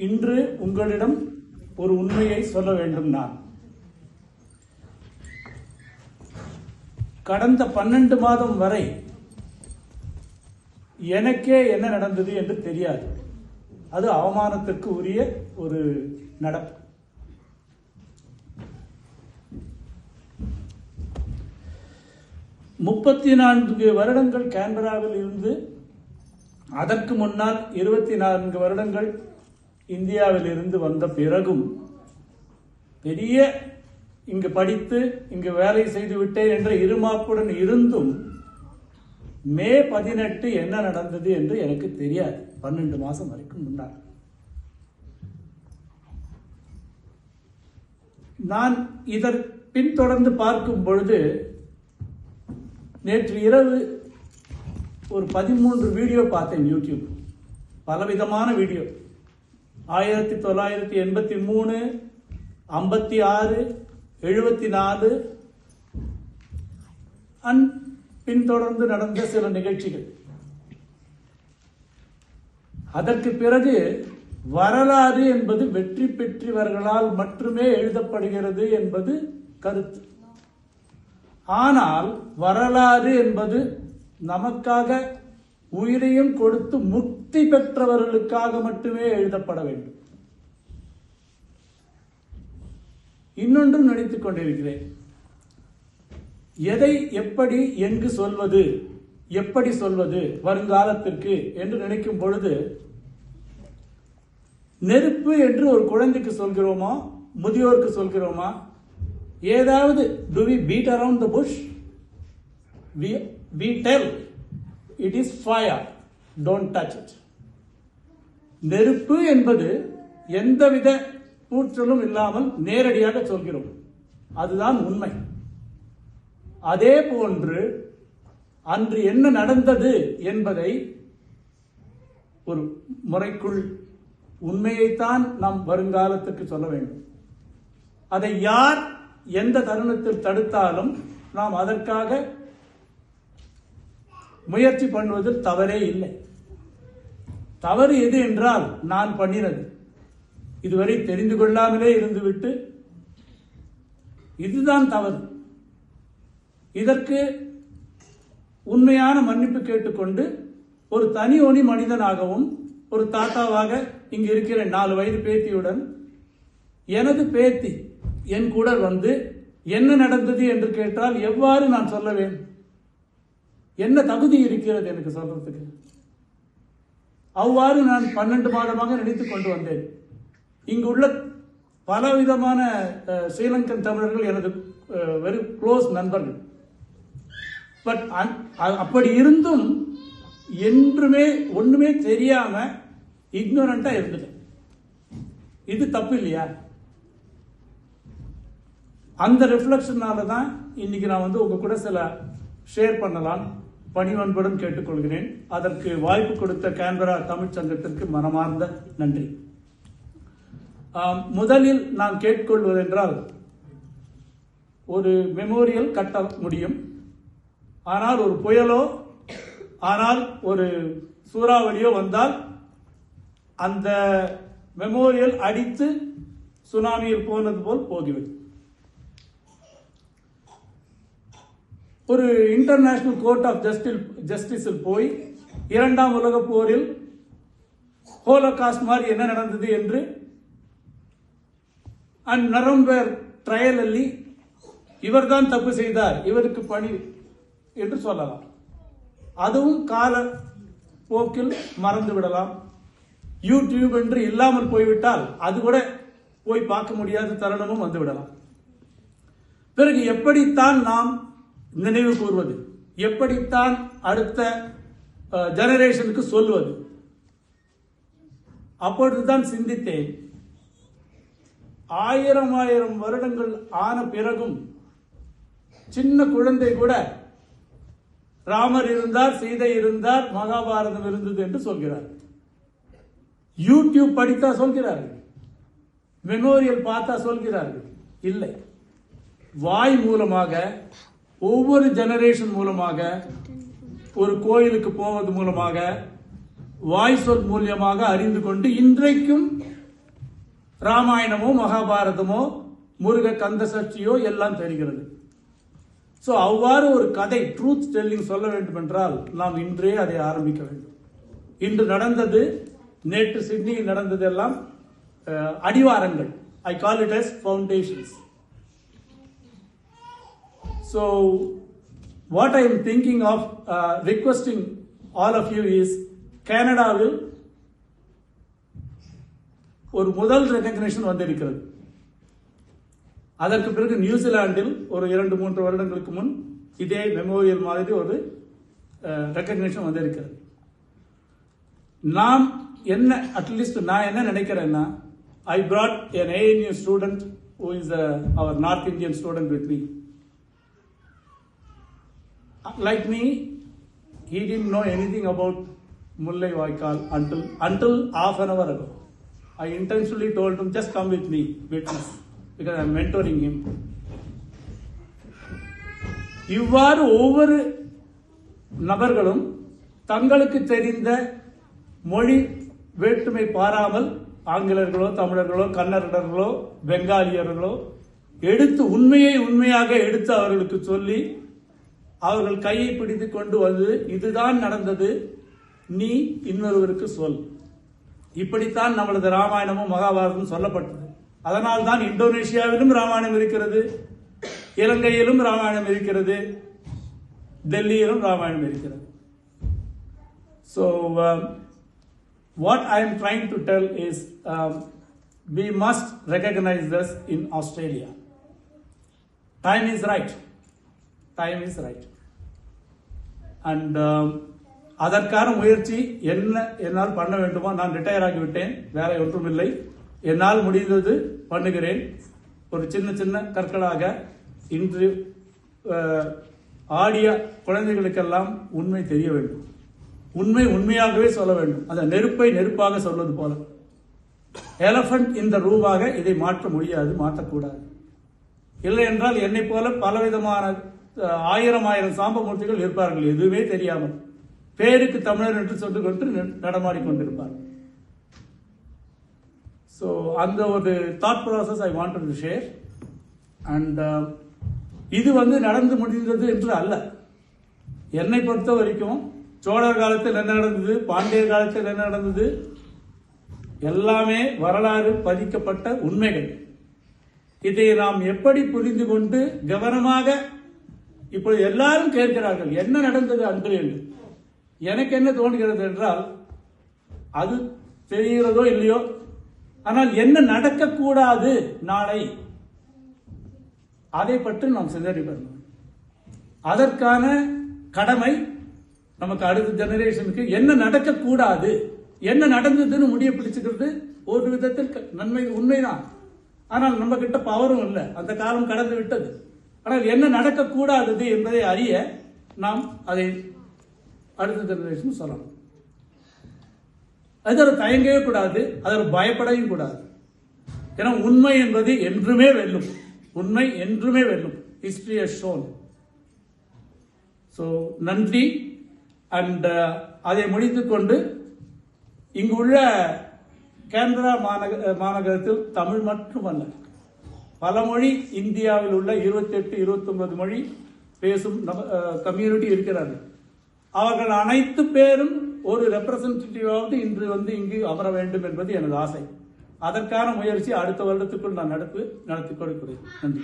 இன்று உங்களிடம் ஒரு உண்மையை சொல்ல வேண்டும். நான் கடந்த 12 மாதம் வரை எனக்கே என்ன நடந்தது என்று தெரியாது. அது அவமானத்திற்கு உரிய ஒரு நடப்பு. முப்பத்தி 4 வருடங்கள் கேன்பராவில் இருந்து, அதற்கு முன்னால் 24 வருடங்கள் இந்தியாவில் இருந்து வந்த பிறகும், பெரிய இங்கு படித்து இங்கு வேலை செய்து விட்டேன் என்ற இருமாப்புடன் இருந்தும் மே 18 என்ன நடந்தது என்று எனக்கு தெரியாது. 12 மாசம் வரைக்கும் முன்னால் நான் இதற்கு பின்தொடர்ந்து பார்க்கும் பொழுது, நேற்று இரவு ஒரு 13 வீடியோ பார்த்தேன். யூடியூப் பலவிதமான வீடியோ. 1983, 56, 74 பின்தொடர்ந்து நடந்த சில நிகழ்ச்சிகள். அதற்கு பிறகு வரலாறு என்பது வெற்றி பெற்றவர்களால் மட்டுமே எழுதப்படுகிறது என்பது கருத்து. ஆனால் வரலாறு என்பது நமக்காக உயிரையும் கொடுத்து முக்தி பெற்றவர்களுக்காக மட்டுமே எழுதப்பட வேண்டும். இன்னொன்றும் நினைத்துக் கொண்டிருக்கிறேன். எதை எப்படி எங்கு சொல்வது, எப்படி சொல்வது வருங்காலத்திற்கு என்று நினைக்கும் பொழுது, நெருப்பு என்று ஒரு குழந்தைக்கு சொல்கிறோமா, முதியோருக்கு சொல்கிறோமா? ஏதாவது do we beat around the bush? We tell it is fire, don't touch it. நெருப்பு என்பது எந்தவித கூற்றலும் இல்லாமல் நேரடியாக சொல்கிறோம். அதுதான் உண்மை. அதே போன்று அன்று என்ன நடந்தது என்பதை ஒரு முறைக்குள் உண்மையைத்தான் நாம் வருங்காலத்துக்கு சொல்ல வேண்டும். அதை யார் எந்த தருணத்தில் தடுத்தாலும் நாம் அதற்காக முயற்சி பண்ணுவதில் தவறே இல்லை. தவறு எது என்றால், நான் பண்ணினது இதுவரை தெரிந்து கொள்ளாமலே இருந்துவிட்டு இதுதான் தவறு. இதற்கு உண்மையான மன்னிப்பு கேட்டுக்கொண்டு ஒரு தனி ஒனி மனிதனாகவும் ஒரு தாத்தாவாக இங்கு இருக்கிற 4 வயது பேத்தியுடன், எனது பேத்தி என் கூட வந்து என்ன நடந்தது என்று கேட்டால் எவ்வாறு நான் சொல்லுவேன்? என்ன தகுதி இருக்கிறது எனக்கு சொல்றதுக்கு? அவ்வாறு நான் 12 மாதமாக நினைத்துக் கொண்டு வந்தேன். இங்கு உள்ள பலவிதமான ஸ்ரீலங்கன் தமிழர்கள் எனது வெரி க்ளோஸ் நண்பர்கள். பட் அப்படி இருந்தும் என்றுமே ஒண்ணுமே தெரியாம இக்னோரண்டா இருந்துட்டேன். இது தப்பு இல்லையா? அந்த ரிஃப்ளெக்ஷனால தான் இன்னைக்கு நான் வந்து உங்க கூட சில ஷேர் பண்ணலாம் பணிவன்புடன் கேட்டுக்கொள்கிறேன். அதற்கு வாய்ப்பு கொடுத்த கேன்பரா தமிழ் சங்கத்திற்கு மனமார்ந்த நன்றி. முதலில் நான் கேட்டுக்கொள்வதென்றால், ஒரு மெமோரியல் கட்ட முடியும். ஆனால் ஒரு புயலோ, ஆனால் ஒரு சூறாவளியோ வந்தால் அந்த மெமோரியல் அடித்து சுனாமியில் போனது போல் போகிவிடும். ஒரு இன்டர்நேஷனல் கோர்ட் ஆஃப் ஜஸ்டிஸில் போய் 2ஆம் உலகப் போரில் ஹோலோகாஸ்ட் மாதிரி என்ன நடந்தது என்று நரம்பர் ட்ரையல் இவர்தான் தப்பு செய்தார், இவருக்கு பணி என்று சொல்லலாம். அதுவும் கால போக்கில் மறந்து விடலாம். யூடியூப் என்று இல்லாமல் போய்விட்டால் அது கூட போய் பார்க்க முடியாத தருணமும் வந்து விடலாம். பிறகு எப்படித்தான் நாம் நினைவு கூர்வது, எப்படித்தான் அடுத்த ஜெனரேஷனுக்கு சொல்வது? அப்பொழுதுதான் சிந்தித்தேன், 1000 வருடங்கள் ஆன பிறகும் சின்ன குழந்தை கூட ராமர் இருந்தார், சீதை இருந்தார், மகாபாரதம் இருந்தது என்று சொல்கிறார். யூடியூப் படித்தா சொல்கிறார்கள், மெமோரியல் பார்த்தா சொல்கிறார்கள். இல்லை, வாய் மூலமாக, ஒவ்வொரு ஜெனரேஷன் மூலமாக, ஒரு கோயிலுக்கு போவது மூலமாக, வாய் சொல் மூலியமாக அறிந்து கொண்டு இன்றைக்கும் ராமாயணமோ மகாபாரதமோ முருக கந்த சஷ்டியோ எல்லாம் தெரிகிறது. ஸோ அவ்வாறு ஒரு கதை ட்ரூத் டெல்லிங் சொல்ல வேண்டும் என்றால் நாம் இன்றே அதை ஆரம்பிக்க வேண்டும். இன்று நடந்தது, நேற்று சிட்னியில் நடந்தது எல்லாம் அடிவாரங்கள். I call it as foundations. So what I am thinking of requesting all of you is, கனடாவில் ஒரு முதல் ரெகக்னிஷன் வந்திருக்கிறது. அதற்கு பிறகு நியூசிலாந்தில் ஒரு 2-3 வருடங்களுக்கு முன் இதே மெமோரியல் மாதிரி ஒரு ரெகக்னிஷன் வந்திருக்கிறது. நாம் என்ன, அட்லீஸ்ட் நான் என்ன நினைக்கிறேன்னா, I brought an ANU student who is our North Indian student with me. Like me, he didn't know anything about Mullai Vaikal until half an hour ago. I intentionally told him, just come with me, witness, because I am mentoring him. இவ்வாறு ஒவ்வொரு நபர்களும் தங்களுக்கு தெரிந்த மொழி வேற்றுமை பாராமல் ஆங்கிலர்களோ தமிழர்களோ கன்னடர்களோ பெங்காலியர்களோ எடுத்து உண்மையாக எடுத்து அவர்களுக்கு சொல்லி அவர்கள் கையை பிடித்துக் கொண்டு வந்து, இதுதான் நடந்தது, நீ இன்னொருவருக்கு சொல். இப்படித்தான் நம்மளது ராமாயணமும் மகாபாரதமும் சொல்லப்பட்டது. அதனால் தான் இந்தோனேஷியாவிலும் ராமாயணம் இருக்கிறது, இலங்கையிலும் ராமாயணம் இருக்கிறது, டெல்லியிலும் ராமாயணம் இருக்கிறது. So what I am trying to tell is, we must recognize this in Australia. Time is right. Time is right. And அதற்கான முயற்சி என்ன என்னால் பண்ண வேண்டுமோ, நான் ரிட்டையர் ஆகிவிட்டேன், வேற ஒன்றும் இல்லை, என்னால் முடிந்தது பண்ணுகிறேன். ஒரு சின்ன கற்களாக இன்று ஆடிய குழந்தைகளுக்கெல்லாம் உண்மை தெரிய வேண்டும், உண்மையாகவே சொல்ல வேண்டும். அந்த நெருப்பை நெருப்பாக சொல்வது போல, எலபென்ட் இந்த ரூமாக இதை மாற்ற முடியாது, மாற்றக்கூடாது. இல்லை என்றால் என்னை போல பலவிதமான 1000 சாம்பமூர்த்திகள் இருப்பார்கள், எதுவுமே தெரியாமல் பேருக்கு தமிழர் என்று சொல்லிக் கொண்டு நடமாடிக்கொண்டிருப்பார்கள். ஸோ அந்த ஒரு thought process I want to share. And இது நடந்து முடிந்தது என்று அல்ல. என்னை பொறுத்த வரைக்கும் சோழர் காலத்தில் என்ன நடந்தது, பாண்டியர் காலத்தில் என்ன நடந்தது, எல்லாமே வரலாறு பதிக்கப்பட்ட உண்மைகள். இதை நாம் எப்படி புரிந்து கொண்டு கவனமாக, இப்பொழுது எல்லாரும் கேட்கிறார்கள் என்ன நடந்தது அன்று என்று. எனக்கு என்ன தோன்றுகிறது என்றால், அது தெரிகிறதோ இல்லையோ, ஆனால் என்ன நடக்கக்கூடாது நாளை, அதை பற்றி நாம் சிந்தனைப்படணும். அதற்கான கடமை நமக்கு அடுத்த ஜெனரேஷனுக்கு. என்ன நடக்கக்கூடாது, என்ன நடந்ததுன்னு முடிய பிடிச்சுக்கிறது ஒரு விதத்தில் நன்மை, உண்மைதான். ஆனால் நம்ம கிட்ட பவரும் இல்லை, அந்த காலம் கடந்து விட்டது. ஆனால் என்ன நடக்கக்கூடாதது என்பதை அறிய நாம் அதை அடுத்த ஜெனரேஷன் சொல்லணும். அதில் தயங்கவே கூடாது, அதில் பயப்படவும் கூடாது. ஏன்னா உண்மை என்பது என்றுமே வெல்லும், உண்மை என்றுமே வெல்லும். History has shown. ஸோ நன்றி. அண்ட் அதை முடித்துக்கொண்டு, இங்குள்ள கேன்பரா மாநகரத்தில் தமிழ் மட்டுமல்ல, பல மொழி இந்தியாவில் உள்ள 28-29 மொழி பேசும் கம்யூனிட்டி இருக்கிறார்கள். அவர்கள் அனைத்து பேரும் ஒரு ரெப்ரசன்டேட்டிவாவது இன்று இங்கு அமர வேண்டும் என்பது எனது ஆசை. அதற்கான முயற்சி அடுத்த வருடத்துக்குள் நான் நடத்தி கொடுக்கிறேன். நன்றி.